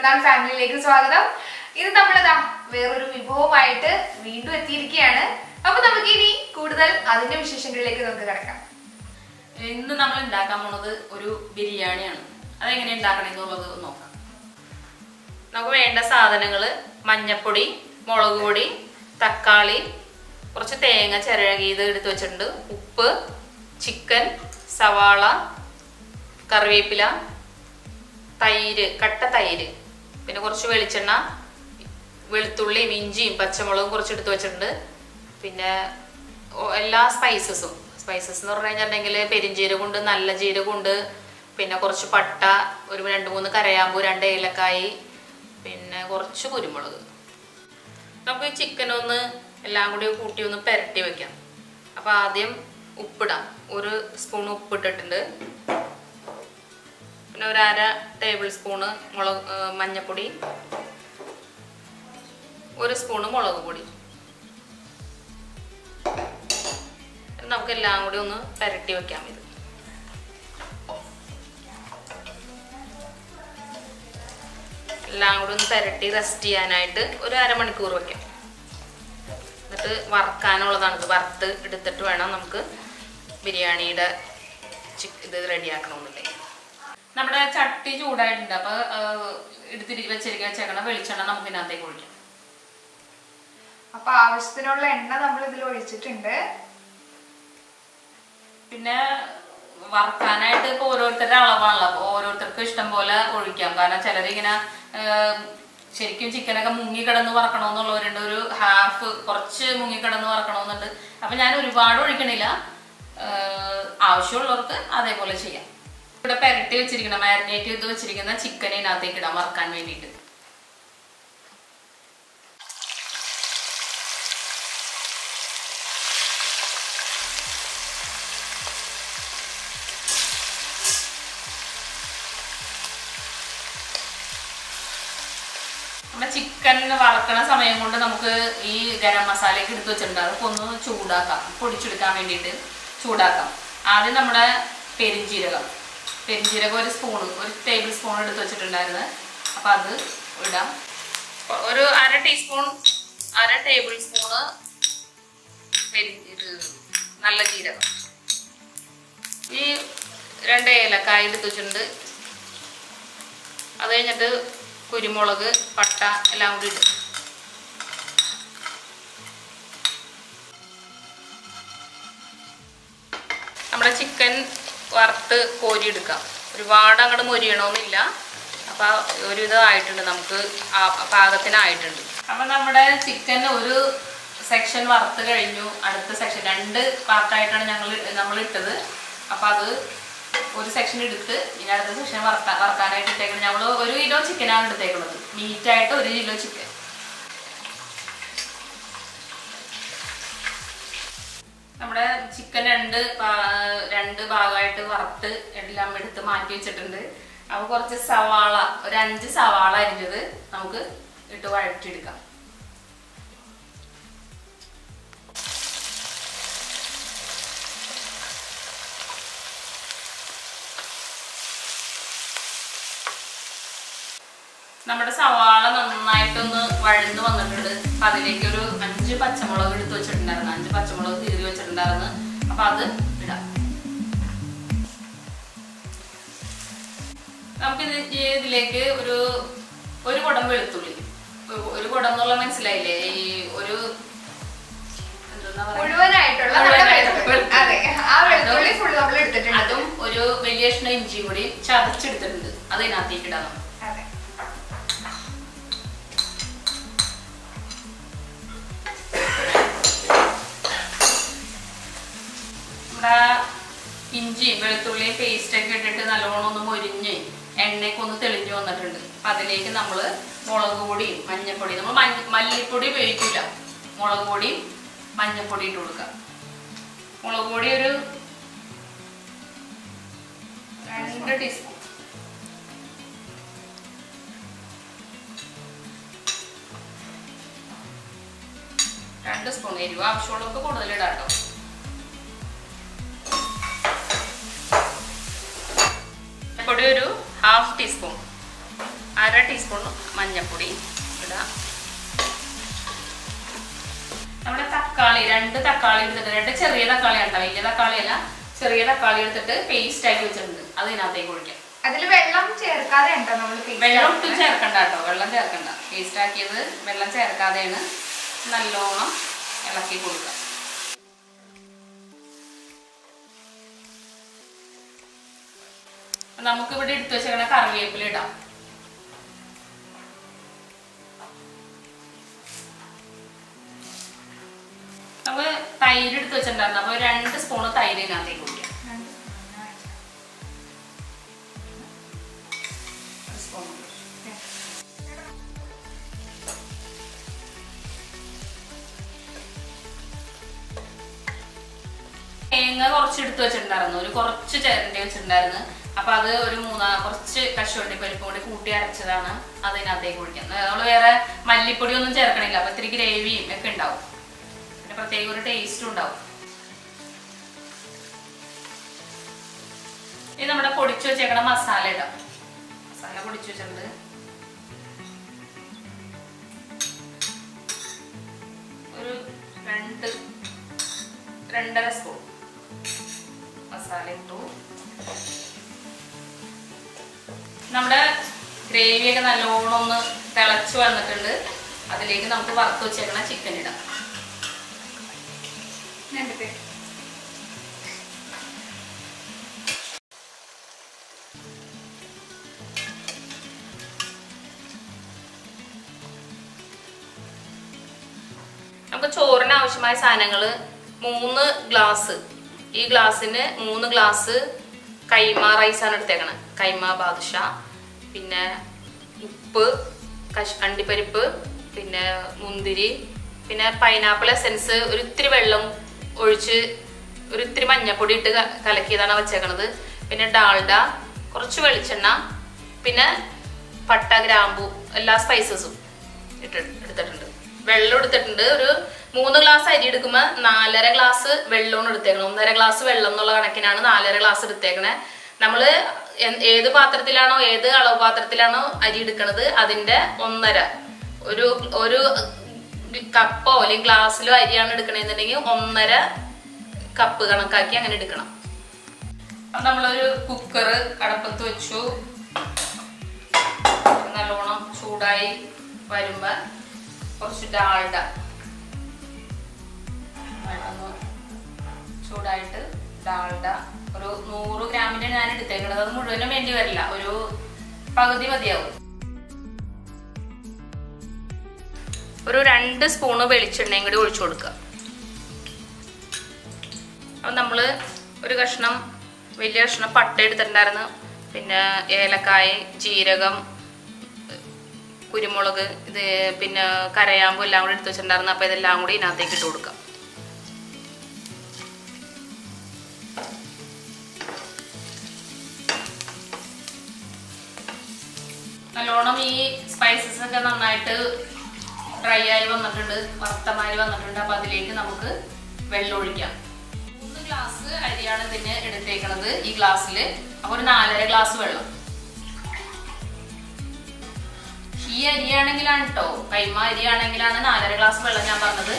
പെരുന്നാൾ ഫാമിലിയിലേക്ക് സ്വാഗതം. ഇത് നമ്മളിതാ വേറൊരു വിഭവമായിട്ട് വീണ്ടും എത്തിയിരിക്കുകയാണ്. അപ്പൊ നമുക്ക് ഇനി കൂടുതൽ അതിന്റെ വിശേഷങ്ങളിലേക്ക് നമുക്ക് കിടക്കാം. ഇന്ന് നമ്മൾ ഉണ്ടാക്കാൻ പോണത് ഒരു ബിരിയാണിയാണ്. അതെങ്ങനെ ഉണ്ടാക്കണമെന്നുള്ളത് നോക്കാം. നമുക്ക് വേണ്ട സാധനങ്ങൾ: മഞ്ഞപ്പൊടി, മുളക് പൊടി, തക്കാളി, കുറച്ച് തേങ്ങ ചിരകിയത് എടുത്ത് വെച്ചിട്ടുണ്ട്, ഉപ്പ്, ചിക്കൻ, സവാള, കറിവേപ്പില, തൈര്, കട്ട തൈര്, പിന്നെ കുറച്ച് വെളിച്ചെണ്ണ, വെളുത്തുള്ളിയും ഇഞ്ചിയും പച്ചമുളകും കുറച്ച് എടുത്ത് വെച്ചിട്ടുണ്ട്. പിന്നെ എല്ലാ സ്പൈസസ് എന്ന് പറഞ്ഞു കഴിഞ്ഞിട്ടുണ്ടെങ്കിൽ പെരിഞ്ജീരകമുണ്ട്, നല്ല ജീരകമുണ്ട്, പിന്നെ കുറച്ച് പട്ട, ഒരു 2-3 കരയാമ്പൂ, 2 ഏലക്കായി, പിന്നെ കുറച്ച് കുരുമുളക്. നമുക്ക് ചിക്കൻ ഒന്ന് എല്ലാം കൂടി കൂട്ടി ഒന്ന് പുരട്ടി വെക്കാം. അപ്പോൾ ആദ്യം ഉപ്പിടാം. 1 സ്പൂൺ ഉപ്പിട്ടിട്ടുണ്ട്. പിന്നെ 1/2 ടേബിൾ സ്പൂണ് മഞ്ഞൾപ്പൊടി, 1 സ്പൂണ് മുളക് പൊടി. നമുക്കെല്ലാം കൂടി ഒന്ന് പുരട്ടി വെക്കാം. ഇത് എല്ലാം കൂടി ഒന്ന് പുരട്ടി റെസ്റ്റ് ചെയ്യാനായിട്ട് ഒരു അരമണിക്കൂർ വെക്കാം. എന്നിട്ട് വറുക്കാനുള്ളതാണ്. ഇത് വറുത്ത് എടുത്തിട്ട് വേണം നമുക്ക് ബിരിയാണിയുടെ ഇത് റെഡിയാക്കണമെന്നില്ലേ. നമ്മുടെ ചട്ടി ചൂടായിട്ടുണ്ട്. അപ്പോൾ വെച്ചേക്കണ വെളിച്ചെണ്ണ നമുക്ക് ഇതിനകത്തേക്ക് ഒഴിക്കാം. അപ്പൊ ആവശ്യത്തിനുള്ള എണ്ണ നമ്മൾ ഇതിൽ ഒഴിച്ചിട്ടുണ്ട്. പിന്നെ വറുക്കാനായിട്ട് ഇപ്പോൾ ഓരോരുത്തരുടെ അളവാണല്ലോ. അപ്പോൾ ഓരോരുത്തർക്ക് ഇഷ്ടം പോലെ ഒഴിക്കാം. കാരണം ചിലരിങ്ങനെ ശരിക്കും ചിക്കനൊക്കെ മുങ്ങിക്കിടന്ന് വറക്കണമെന്നുള്ളവരുണ്ട്, ഒരു ഹാഫ് കുറച്ച് മുങ്ങിക്കിടന്ന് വറക്കണമെന്നുണ്ട്. അപ്പം ഞാൻ ഒരുപാട് ഒഴിക്കണില്ല, ആവശ്യമുള്ളവർക്ക് അതേപോലെ ചെയ്യാം. ഇവിടെ പുരട്ടി വെച്ചിരിക്കുന്ന മാരിനേറ്റ് ചെയ്ത് വെച്ചിരിക്കുന്ന ചിക്കൻ ഇതിനകത്തേക്ക് ഇടാം വറക്കാൻ വേണ്ടിയിട്ട്. നമ്മുടെ ചിക്കൻ വറക്കണ സമയം കൊണ്ട് നമുക്ക് ഈ ഗരം മസാലയൊക്കെ എടുത്ത് വെച്ചിട്ടുണ്ട്. അതൊക്കെ ഒന്ന് ചൂടാക്കാം, പൊടിച്ചെടുക്കാൻ വേണ്ടിയിട്ട് ചൂടാക്കാം. ആദ്യം നമ്മുടെ പെരിഞ്ജീരകം 1 സ്പൂൺ, 1 ടേബിൾ സ്പൂൺ എടുത്ത് വെച്ചിട്ടുണ്ടായിരുന്നു. അപ്പം അത് ഇടാം. ഒരു 1/2 ടേബിൾ സ്പൂണ് നല്ല ജീരകം, ഈ 2 ഏലക്കായ എടുത്ത് വെച്ചിട്ടുണ്ട്. അത് കഴിഞ്ഞിട്ട് കുരുമുളക്, പട്ട എല്ലാം കൂടി ഇടും. നമ്മുടെ ചിക്കൻ വറുത്ത് കോരിയെടുക്കാം. ഒരുപാട് അങ്ങോട്ട് മൊരിയണമെന്നില്ല. അപ്പോൾ ഒരു ഇതായിട്ടുണ്ട്, നമുക്ക് പാകത്തിനായിട്ടുണ്ട്. അപ്പം നമ്മുടെ ചിക്കൻ ഒരു സെക്ഷൻ വറുത്ത് കഴിഞ്ഞു. അടുത്ത സെക്ഷൻ 2 പാർട്ടായിട്ടാണ് നമ്മൾ ഇട്ടത്. അപ്പം അത് ഒരു സെക്ഷൻ എടുത്ത് ഇനി അടുത്ത സെക്ഷൻ വറക്കാനായിട്ട് ഇട്ടേക്കുന്നത്. നമ്മൾ 1 കിലോ ചിക്കനാണ് എടുത്തേക്കുന്നത്. മീറ്റായിട്ട് 1 കിലോ ചിക്കൻ. നമ്മുടെ ചിക്കൻ 2 ഭാഗമായിട്ട് വറുത്ത് എല്ലാം എടുത്ത് മാറ്റി വെച്ചിട്ടുണ്ട്. അപ്പോൾ കുറച്ച് സവാള, ഒരു 5 സവാള അരിഞ്ഞത് നമുക്ക് ഇട്ട് വഴറ്റിയെടുക്കാം. നമ്മുടെ സവാള നന്നായിട്ടൊന്ന് വഴന്ന് വന്നിട്ടുണ്ട്. അപ്പം അതിലേക്ക് ഒരു 5 പച്ചമുളക് എടുത്ത് വെച്ചിട്ടുണ്ടായിരുന്നു. 5 പച്ചമുളക് കീറി വെച്ചിട്ടുണ്ടായിരുന്നു. അപ്പം അത് ഇടാം. നമുക്കിത് ഇതിലേക്ക് ഒരു കുടം വെളുത്തുള്ളി, ഒരു കുടം എന്നുള്ള മനസ്സിലായില്ലേ? ഈ ഒരു മുഴുവനായിട്ടുള്ള അതും ഒരു വലിയ കഷ്ണം ഇഞ്ചി കൂടി ചതച്ചെടുത്തിട്ടുണ്ട്. അത് ഇതിനകത്തേക്ക് ഇടാം. ഇഞ്ചി വെളുത്തുള്ളി പേസ്റ്റൊക്കെ ഇട്ടിട്ട് നല്ലോണം ഒന്ന് മൊരിഞ്ഞ് എണ്ണയൊക്കെ ഒന്ന് തെളിഞ്ഞു വന്നിട്ടുണ്ട്. അപ്പം അതിലേക്ക് നമ്മൾ മുളക് പൊടിയും മഞ്ഞൾപ്പൊടിയും, നമ്മൾ മല്ലിപ്പൊടി ഉപയോഗിക്കില്ല, മുളക് പൊടിയും മഞ്ഞൾപ്പൊടി ഇട്ട് കൊടുക്കാം. മുളക് പൊടി ഒരു 2 ടീസ്പൂൺ, എരിവ് ആവശ്യമുള്ളവർക്ക് കൂടുതലിടാം കേട്ടോ. പൊടി ഒരു 1/2 ടീസ്പൂൺ, 1/2 ടീസ്പൂൺ മഞ്ഞൾപ്പൊടി ഇടാം. നമ്മുടെ തക്കാളി 2 തക്കാളി എടുത്തിട്ട് 2 ചെറിയ തക്കാളി ഉണ്ടാവും, വലിയ തക്കാളിയല്ല, ചെറിയ തക്കാളി എടുത്തിട്ട് പേസ്റ്റ് ആക്കി വെച്ചിട്ടുണ്ട്. അത് ഇതിനകത്തേക്ക് ഒഴിക്കാം. അതിൽ വെള്ളം ചേർക്കാതെ ഉണ്ടോ നമ്മൾ? വെള്ളം ഒട്ടും ചേർക്കണ്ട കേട്ടോ, വെള്ളം ചേർക്കണ്ട. പേസ്റ്റ് ആക്കിയത് വെള്ളം ചേർക്കാതെയാണ്. നല്ലോണം ഇളക്കി കൊടുക്കുക. നമുക്കിവിടെ എടുത്തു വെച്ചേക്കണ കറിവേപ്പില ഇടാം. നമുക്ക് തൈര് എടുത്ത് വെച്ചിട്ടുണ്ടായിരുന്നു, അപ്പൊ 2 സ്പൂണ് തൈര് ഇതിനകത്തേക്ക് കുടിക്കാം. തേങ്ങ കുറച്ച് എടുത്ത് വെച്ചിട്ടുണ്ടായിരുന്നു, കുറച്ച് ചിരണ്ടി വെച്ചിട്ടുണ്ടായിരുന്നു. അപ്പൊ അത് ഒരു കുറച്ച് കശുവണ്ടി പരിപ്പും കൂടി കൂട്ടി അരച്ചതാണ്. അതിനകത്തേക്ക് കുടിക്കാം. നമ്മള് വേറെ മല്ലിപ്പൊടി ഒന്നും ചേർക്കണില്ല, അപ്പൊ ഇത്തിരി ഗ്രേവിയും ഒക്കെ ഉണ്ടാവും, പിന്നെ പ്രത്യേക ഒരു ടേസ്റ്റും ഉണ്ടാവും. ഇത് നമ്മുടെ പൊടിച്ചു വെച്ചേക്കണ മസാല ഇടാം. മസാല പൊടിച്ചു വെച്ചിട്ടുണ്ട്. ഒരു 2-2.5 സ്പൂൺ മസാല ഇട്ടു. നമ്മുടെ ഗ്രേവിയൊക്കെ നല്ലോണം ഒന്ന് തിളച്ച് വന്നിട്ടുണ്ട്. അതിലേക്ക് നമുക്ക് വറുത്ത് വെച്ചേക്കണ ചിക്കൻ ഇടാം. നമുക്ക് ചോറിന് ആവശ്യമായ സാധനങ്ങൾ 3 ഗ്ലാസ്. ഈ ഗ്ലാസ്സിന് 3 ഗ്ലാസ് കൈമ റൈസാണ് എടുത്തേക്കണം. കൈമ ബാദുഷ, പിന്നെ ഉപ്പ്, അണ്ടിപ്പരിപ്പ്, പിന്നെ മുന്തിരി, പിന്നെ പൈനാപ്പിൾ എസൻസ്, ഒരിത്തിരി വെള്ളം ഒഴിച്ച് ഒരിത്തിരി മഞ്ഞപ്പൊടി ഇട്ട് കലക്കിയതാണ് വെച്ചേക്കണത്. പിന്നെ ഡാൽഡ, കുറച്ച് വെളിച്ചെണ്ണ, പിന്നെ പട്ട, ഗ്രാമ്പു, എല്ലാ സ്പൈസസും എടുത്തിട്ടുണ്ട്. വെള്ളം എടുത്തിട്ടുണ്ട്. ഒരു 3 ഗ്ലാസ് അരി എടുക്കുമ്പോൾ 4.5 ഗ്ലാസ് വെള്ളമാണ് എടുത്തേക്കണം. 1.5 ഗ്ലാസ് വെള്ളം എന്നുള്ള കണക്കിനാണ് 4.5 ഗ്ലാസ് എടുത്തേക്കണേ. നമ്മള് ഏത് പാത്രത്തിലാണോ, ഏത് അളവ് പാത്രത്തിലാണോ അരി എടുക്കണത് അതിന്റെ 1.5, ഒരു കപ്പോ അല്ലെങ്കിൽ ഗ്ലാസ്സിലോ അരിയാണ് എടുക്കണെന്നുണ്ടെങ്കിൽ 1.5 കപ്പ് കണക്കാക്കി അങ്ങനെ എടുക്കണം. അപ്പൊ നമ്മളൊരു കുക്കർ അടുപ്പത്ത് വെച്ചു. നല്ലോണം ചൂടായി വരുമ്പോ കുറച്ച് ഡാൽഡ ചൂടായിട്ട് ഡാൽഡ ഒരു 100 ഗ്രാമിന്റെ ഞാൻ എടുത്തേക്കുന്നത്. അത് മുഴുവനും വേണ്ടി വരില്ല, ഒരു പകുതി മതിയാവും. ഒരു 2 സ്പൂണ് വെളിച്ചെണ്ണയും കൂടി ഒഴിച്ചു കൊടുക്കുക. അപ്പം നമ്മള് ഒരു കഷ്ണം, വലിയ കഷ്ണം പട്ട എടുത്തിട്ടുണ്ടായിരുന്നു, പിന്നെ ഏലക്കായ, ജീരകം, കുരുമുളക്, ഇത് പിന്നെ കരയാമ്പൂ എല്ലാം കൂടി എടുത്ത് വെച്ചിട്ടുണ്ടായിരുന്നു. അപ്പം ഇതെല്ലാം കൂടി ഇതിനകത്തേക്ക് ഇട്ട് കൊടുക്കാം. നല്ലോണം ഈ സ്പൈസസ് ഒക്കെ നന്നായിട്ട് ഡ്രൈ ആയി വന്നിട്ടുണ്ട്, വറുത്തമാരി വന്നിട്ടുണ്ട്. അപ്പൊ അതിലേക്ക് നമുക്ക് വെള്ളം ഒഴിക്കാം. 3 ഗ്ലാസ് അരിയാണ് ഇതിന് എടുത്തേക്കണത് ഈ ഗ്ലാസ്സില്. അപ്പൊ ഒരു 4.5 ഗ്ലാസ് വെള്ളം. ഈ അരിയാണെങ്കിലാണ് കേട്ടോ, കൈമ അരിയാണെങ്കിലാണ് 4.5 ഗ്ലാസ് വെള്ളം ഞാൻ പറഞ്ഞത്.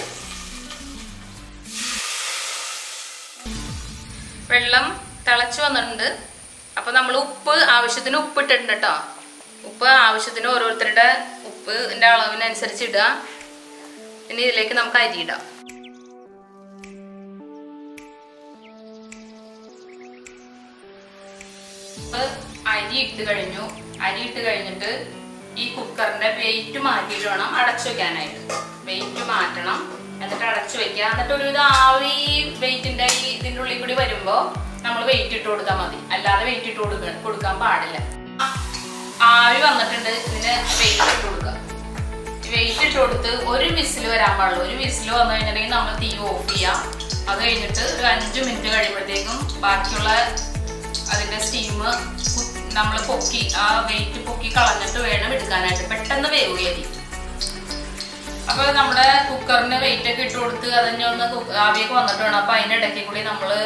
വെള്ളം തിളച്ചു വന്നിട്ടുണ്ട്. അപ്പൊ നമ്മൾ ഉപ്പ് ആവശ്യത്തിന് ഉപ്പ് ഇട്ടിട്ടുണ്ട് കേട്ടോ. ഉപ്പ് ആവശ്യത്തിന് ഓരോരുത്തരുടെ ഉപ്പിന്റെ അളവിനനുസരിച്ച് ഇടുക. ഇനി ഇതിലേക്ക് നമുക്ക് അരി ഇടാം. അരി ഇട്ട് കഴിഞ്ഞു. അരി ഇട്ട് കഴിഞ്ഞിട്ട് ഈ കുക്കറിന്റെ വെയിറ്റ് മാറ്റിയിട്ട് വേണം അടച്ചു വെക്കാനായിട്ട്. വെയിറ്റ് മാറ്റണം, എന്നിട്ട് അടച്ചു വെക്കുക. എന്നിട്ട് ഒരു ആവി വെയിറ്റിന്റെ ഇതിന്റെ ഉള്ളിൽ കൂടി വരുമ്പോ നമ്മൾ വെയിറ്റ് ഇട്ട് കൊടുത്താൽ മതി, അല്ലാതെ വെയിറ്റ് ഇട്ട് കൊടുക്കാൻ പാടില്ല. ആവി വന്നിട്ടുണ്ട്, ഇതിന് വെയിറ്റ് ഇട്ട് കൊടുക്കുക. വെയിറ്റ് ഇട്ട് കൊടുത്ത് ഒരു വിസിൽ വരാൻ പാടുള്ളൂ. ഒരു വിസിൽ വന്നു കഴിഞ്ഞിട്ടുണ്ടെങ്കിൽ നമ്മൾ തീ ഓഫ് ചെയ്യാം. അത് കഴിഞ്ഞിട്ട് ഒരു 5 മിനിറ്റ് കഴിയുമ്പോഴത്തേക്കും ബാക്കിയുള്ള അതിന്റെ സ്റ്റീം നമ്മൾ പൊക്കി, ആ വെയിറ്റ് പൊക്കി കളഞ്ഞിട്ട് വേണം എടുക്കാനായിട്ട്. പെട്ടെന്ന് വേവുകയായി. അപ്പൊ നമ്മുടെ കുക്കറിന് വെയിറ്റ് ഒക്കെ ഇട്ട് കൊടുത്ത് അതിന് ഒന്ന് ആവിയൊക്കെ വന്നിട്ട് വേണം. അപ്പൊ അതിന്റെ ഇടയ്ക്ക് കൂടി നമ്മള്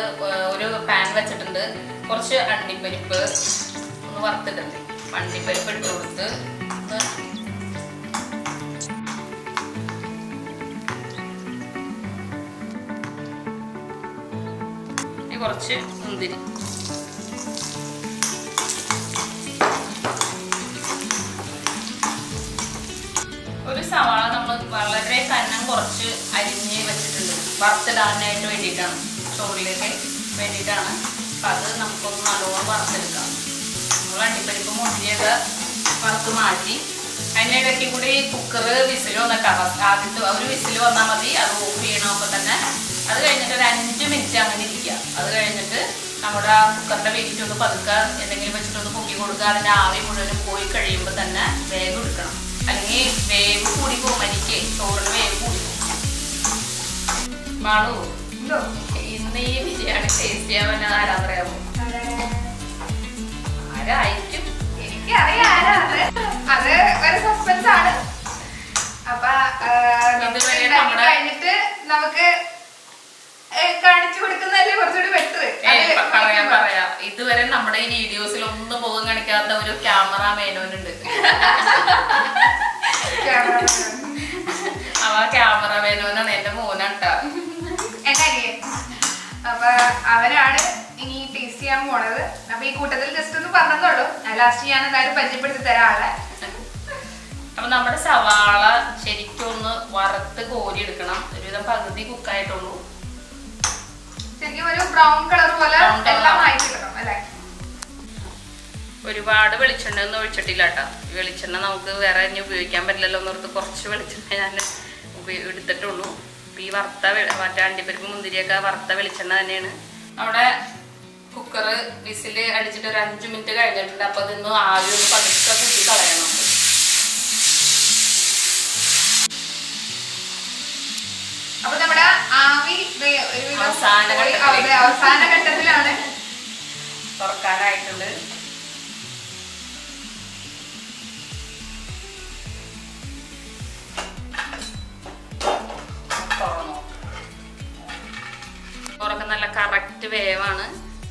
ഒരു പാൻ വെച്ചിട്ടുണ്ട്. കുറച്ച് അണ്ടിപ്പരിപ്പ് ഒന്ന് വറുത്തിട്ടുണ്ട്. അണ്ടിപ്പരിപ്പ് ഇട്ട് കൊടുത്ത് കുറച്ച് മുന്തിരി, ഒരു സവാള നമ്മൾ വളരെ കനം കുറച്ച് അരിഞ്ഞ് വെച്ചിട്ടുണ്ട് വറുത്തിടാനായിട്ട് വേണ്ടിയിട്ടാണ്, ചോറിലേക്ക് വേണ്ടിയിട്ടാണ്. അപ്പം അത് നമുക്കൊന്ന് നല്ലോണം വറുത്തെടുക്കാം. നമ്മൾ അണ്ടിപ്പരിപ്പ് മുന്തിരിയൊക്കെ വറുത്ത് മാറ്റി അതിനിടയ്ക്ക് കൂടി കുക്കർ വിസിൽ വന്നിട്ടാണ്. ആദ്യത്തെ ഒരു വിസിൽ വന്നാൽ മതി, അത് ഓഫ് ചെയ്യണമൊക്കെ തന്നെ. അത് കഴിഞ്ഞിട്ട് ഒരു 5 മിനിറ്റ് അങ്ങനെ ഇരിക്കുക. അത് കഴിഞ്ഞിട്ട് നമ്മുടെ കുക്കറിൻ്റെ വെയിറ്റ് ഒന്ന് പതുക്കെ എന്തെങ്കിലും വെച്ചിട്ടൊന്ന് പൊക്കി കൊടുക്കുക. അതിൻ്റെ ആവി മുഴുവനും പോയി കഴിയുമ്പോൾ തന്നെ വേഗം എടുക്കണം, അല്ലെങ്കിൽ വേവ് കൂടി പോകും. എനിക്ക് ചോറിന് വേവ് കൂടി പോകും. മാളു, ഇന്ന് ഈ ബിരിയാണി ടേസ്റ്റ് ചെയ്യാൻ പറ്റുന്നത് ആരാന്നറിയാമോ? ആരായിരിക്കും? എനിക്കറിയാം ആരാണ്. അത് ഒരു സസ്പെൻസ് ആണ്. അപ്പൊ കഴിഞ്ഞിട്ട് നമുക്ക് കാണിച്ചു കൊടുക്കുന്നതല്ലേ കുറച്ചുകൂടി ബെറ്റർ. പറയാം. ഇതുവരെ നമ്മുടെ ഈ വീഡിയോസിൽ ഒന്നും മുഖം കാണിക്കാത്ത ഒരു ക്യാമറ മേനോനുണ്ട്. അവ ക്യാമറ മേനോനാണ്, എന്റെ മോനാട്ടാ. അപ്പൊ അവരാണ് ഇനി ടേസ്റ്റ് ചെയ്യാൻ പോണത്. അപ്പൊ ഈ കൂട്ടത്തിൽ ജസ്റ്റ് ഒന്ന് പറഞ്ഞതോളൂ. ലാസ്റ്റ് ഞാൻ എന്തായാലും പരിചയപ്പെടുത്തി തരാം ആളെ. അപ്പൊ നമ്മുടെ സവാള ശരിക്കും ഒന്ന് വറുത്ത് കോരി എടുക്കണം. ഒരുവിധം പകുതി കുക്കായിട്ടുള്ളൂ. ശരിക്കും ഒരു ബ്രൗൺ കളർ പോലെ എല്ലാം ആയിട്ട് കിട്ടണം അല്ലേ? ഒരുപാട് വെളിച്ചെണ്ണ ഒന്നും ഒഴിച്ചിട്ടില്ല കേട്ടോ. വെളിച്ചെണ്ണ നമുക്ക് വേറെ ഇനി ഉപയോഗിക്കാൻ പറ്റില്ലല്ലോ എന്നോർത്ത് കുറച്ച് വെളിച്ചെണ്ണ ഞാൻ എടുത്തിട്ടുള്ളൂ. ഈ വറുത്ത മറ്റേ അണ്ടിപ്പരിപ്പ് മുന്തിരിയൊക്കെ വറുത്ത വെളിച്ചെണ്ണ തന്നെയാണ്. നമ്മുടെ കുക്കർ വിസിൽ അടിച്ചിട്ട് ഒരു 5 മിനിറ്റ് കഴിഞ്ഞിട്ടുണ്ട്. അപ്പൊ അതൊന്ന് ആവി ഒന്ന് പതുക്കെ കുത്തി കളയണം. അപ്പൊ നമ്മുടെ ആവി അവസാന ഘട്ടത്തിലാണ്. തുറക്കാനായിട്ടുണ്ട്. ചോറൊക്കെ നല്ല കറക്റ്റ് വേവാണ്.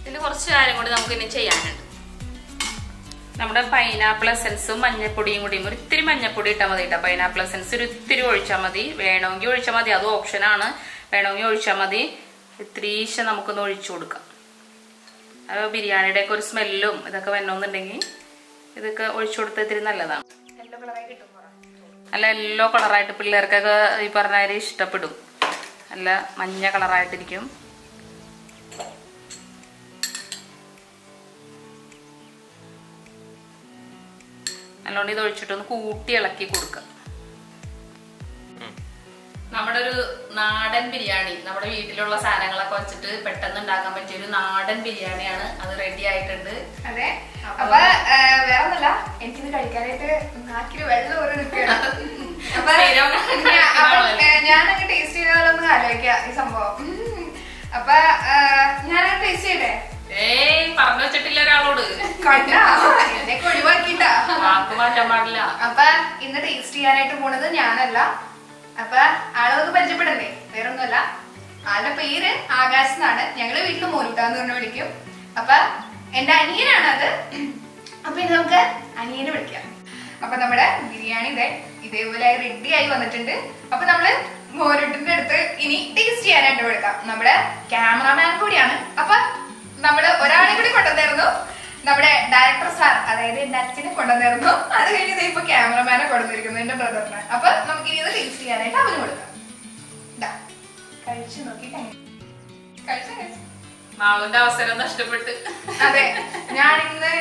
ഇതിൽ കുറച്ച് കാര്യം കൂടി നമുക്ക് ഇനി ചെയ്യാനുണ്ട്. നമ്മുടെ പൈനാപ്പിൾ എസൻസും മഞ്ഞപ്പൊടിയും കൂടിയും ഒരു ഇത്തിരി മഞ്ഞപ്പൊടി ഇട്ടാൽ മതി കേട്ടോ. പൈനാപ്പിൾ എസൻസ് ഒരു ഇത്തിരി ഒഴിച്ചാൽ മതി. വേണമെങ്കിൽ ഒഴിച്ചാൽ മതി, അത് ഓപ്ഷനാണ്. വേണമെങ്കിൽ ഒഴിച്ചാൽ മതി. ഇത്തിരീശ നമുക്കൊന്ന് ഒഴിച്ചു കൊടുക്കാം. അത് ബിരിയാണിയുടെ ഒക്കെ ഒരു സ്മെല്ലും ഇതൊക്കെ വരണമെന്നുണ്ടെങ്കിൽ ഇതൊക്കെ ഒഴിച്ചു കൊടുത്താൽ ഇത്തിരി നല്ലതാണ്. നല്ല യെല്ലോ കളറായിട്ട് പിള്ളേർക്കൊക്കെ ഈ പറഞ്ഞാൽ ഇഷ്ടപ്പെടും. നല്ല മഞ്ഞ കളറായിട്ടിരിക്കും. നല്ലോണം ഇത് ഒഴിച്ചിട്ടൊന്ന് കൂട്ടി ഇളക്കി കൊടുക്കുക. നമ്മുടെ ഒരു നാടൻ ബിരിയാണി, നമ്മുടെ വീട്ടിലുള്ള സാധനങ്ങളൊക്കെ വെച്ചിട്ട് പെട്ടെന്ന് ഉണ്ടാക്കാൻ പറ്റിയ ഒരു നാടൻ ബിരിയാണിയാണ്. അത് റെഡി ആയിട്ടുണ്ട്. അതെ. അപ്പൊ വേറെ ഒന്നല്ല, എനിക്കിത് കഴിക്കാനായിട്ട് നാക്കില് വെള്ളം ഒരു നിൽക്കുകയാണ്. അപ്പൊ ഞാനങ്ങ് ടേസ്റ്റ് ചെയ്താലൊന്ന് ആലോചിക്കാം ഈ സംഭവം. അപ്പൊ ഞാനങ്ങ് ടേസ്റ്റ് ചെയ്യട്ടെ? പറഞ്ഞു വെച്ചിട്ടില്ല ഒരാളോട്. കണ്ടാ എന്നെ ഒഴിവാക്കിട്ടാ, വാക്ക് മാറ്റാൻ പാടില്ല. അപ്പൊ ഇന്ന് ടേസ്റ്റ് ചെയ്യാനായിട്ട് പോണത് ഞാനല്ല. അപ്പൊ ആളൊന്ന് പരിചയപ്പെടണ്ടേ? വേറൊന്നുമല്ല, ആളുടെ പേര് ആകാശ് എന്നാണ്. ഞങ്ങള് വീട്ടിൽ മോനൂട്ടാന്ന് പറഞ്ഞ് വിളിക്കും. അപ്പൊ എന്റെ അനിയനാണ് അത്. അപ്പൊ ഇനി നമുക്ക് അനിയനെ വിളിക്കാം. അപ്പൊ നമ്മുടെ ബിരിയാണി ഇതേപോലെ റെഡി ആയി വന്നിട്ടുണ്ട്. അപ്പൊ നമ്മള് മോനൂട്ടിന്റെ അടുത്ത് ഇനി ടേസ്റ്റ് ചെയ്യാനായിട്ട് വിളിക്കാം. നമ്മുടെ ക്യാമറാമാൻ കൂടിയാണ്. അപ്പൊ നമ്മള് ഒരാളെ കൂടി കൊണ്ടുവന്നായിരുന്നു, നമ്മുടെ ഡയറക്ടർ സാർ, അതായത് എന്റെ അച്ഛനെ കൊണ്ടുവന്നായിരുന്നു. അത് കഴിഞ്ഞത് ഇപ്പൊ ക്യാമറമാനെ കൊണ്ടുവന്നിരിക്കുന്നു, എന്റെ ബ്രദറിനെ. അപ്പൊ നമുക്ക് ഇനി ഇത് ടേസ്റ്റ് ചെയ്യാനായിട്ട് അവന് കൊടുക്കാം. കഴിച്ചു നോക്കി മാളുന്റെ അവസരം നഷ്ടപ്പെട്ട്. അതെ, ഞാൻ ഇന്ന്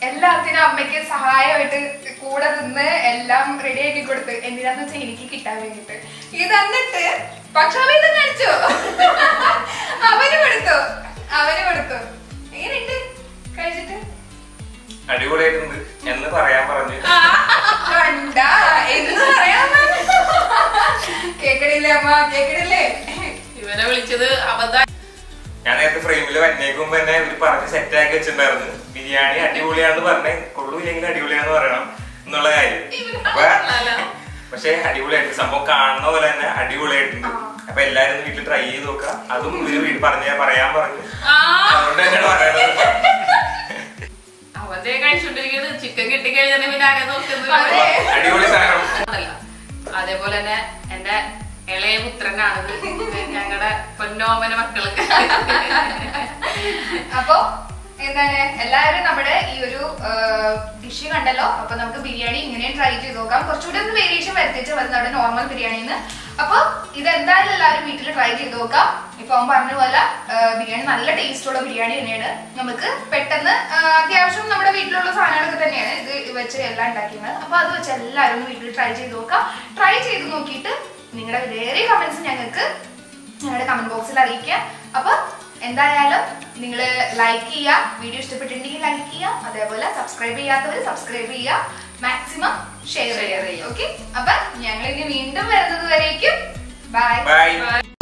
എല്ലാത്തിനും അമ്മയ്ക്ക് സഹായമായിട്ട് കൂടെ നിന്ന് എല്ലാം റെഡി ആക്കി കൊടുത്ത്. എന്തിനാന്ന് വെച്ചാൽ എനിക്ക് കിട്ടാൻ വേണ്ടിട്ട്. ഇത് എന്നിട്ട് പക്ഷെ അവ ഇത് കഴിച്ചു, അവന് കൊടുത്തു. എങ്ങനെയുണ്ട് കഴിച്ചിട്ട്? അടിപൊളിയായിട്ടുണ്ട് എന്ന് പറയാൻ പറഞ്ഞു. കണ്ടാ എന്ന് പറയാൻ കേക്കടില്ലേ അമ്മ, കേക്കടില്ലേ? ഇവനെ വിളിച്ചത് അബദ്ധം. ഞാൻ നേരത്തെ ഫ്രെയിമിൽ വന്നേക്കുമ്പോ തന്നെ ഇവര് പറഞ്ഞ് സെറ്റ് ആക്കി വെച്ചിട്ടുണ്ടായിരുന്നു. ബിരിയാണി അടിപൊളിയാണെന്ന് പറഞ്ഞേ, കൊള്ളൂല്ലെങ്കിൽ അടിപൊളിയാന്ന് പറയണം എന്നുള്ള കാര്യം. പക്ഷെ അടിപൊളിയായിട്ട് സംഭവം കാണുന്ന പോലെ തന്നെ അടിപൊളിയായിട്ടുണ്ട്. അപ്പൊ എല്ലാരും വീട്ടിൽ ട്രൈ ചെയ്ത് നോക്കുക. അതും ഇവര് പറയാൻ പറഞ്ഞു. അതുകൊണ്ട് തന്നെയാണ് പറയണത്. അതേ കഴിച്ചോണ്ടിരിക്കുന്നത്. ചിക്കൻ കിട്ടിക്കഴിഞ്ഞാൽ പിന്നെ ആരെ നോക്കുന്നത്? അടിപൊളി സാധനം. അതേപോലെ തന്നെ എന്റെ ഇളയ പുത്രനാണിത്, ഞങ്ങളുടെ പൊന്നോമന മക്കള്. അപ്പൊ എന്താണ് എല്ലാവരും നമ്മുടെ ഈ ഒരു ഡിഷ് കണ്ടല്ലോ. അപ്പൊ നമുക്ക് ബിരിയാണി ഇങ്ങനെ ട്രൈ ചെയ്ത് നോക്കാം. കുറച്ചുകൂടി ഒന്ന് വേരിയേഷൻ വരുത്തിച്ച് വരുന്നത് നോർമൽ ബിരിയാണിന്ന്. അപ്പൊ ഇതെന്തായാലും എല്ലാവരും വീട്ടിൽ ട്രൈ ചെയ്ത് നോക്കാം. ഇപ്പൊ അവൻ പറഞ്ഞ പോലെ ബിരിയാണി നല്ല ടേസ്റ്റ് ഉള്ള ബിരിയാണി തന്നെയാണ്. നമുക്ക് പെട്ടെന്ന് അത്യാവശ്യം നമ്മുടെ വീട്ടിലുള്ള സാധനങ്ങളൊക്കെ തന്നെയാണ് ഇത് വെച്ച് എല്ലാം ഉണ്ടാക്കിയത്. അപ്പൊ അത് വെച്ച് എല്ലാവരും വീട്ടിൽ ട്രൈ ചെയ്ത് നോക്കാം. ട്രൈ ചെയ്ത് നോക്കിയിട്ട് നിങ്ങളുടെ വേറെ കമന്റ്സ് ഞങ്ങൾക്ക് ഞങ്ങളുടെ കമന്റ് ബോക്സിൽ അറിയിക്കുക. അപ്പൊ എന്തായാലും നിങ്ങൾ ലൈക്ക് ചെയ്യുക, വീഡിയോ ഇഷ്ടപ്പെട്ടിട്ടുണ്ടെങ്കിൽ ലൈക്ക് ചെയ്യുക, അതേപോലെ സബ്സ്ക്രൈബ് ചെയ്യാത്തവർ സബ്സ്ക്രൈബ് ചെയ്യുക, മാക്സിമം ഷെയർ ചെയ്യുക. ഓക്കെ, അപ്പൊ ഞങ്ങൾ ഇനി വീണ്ടും വരുന്നത് വരേക്കും ബൈ.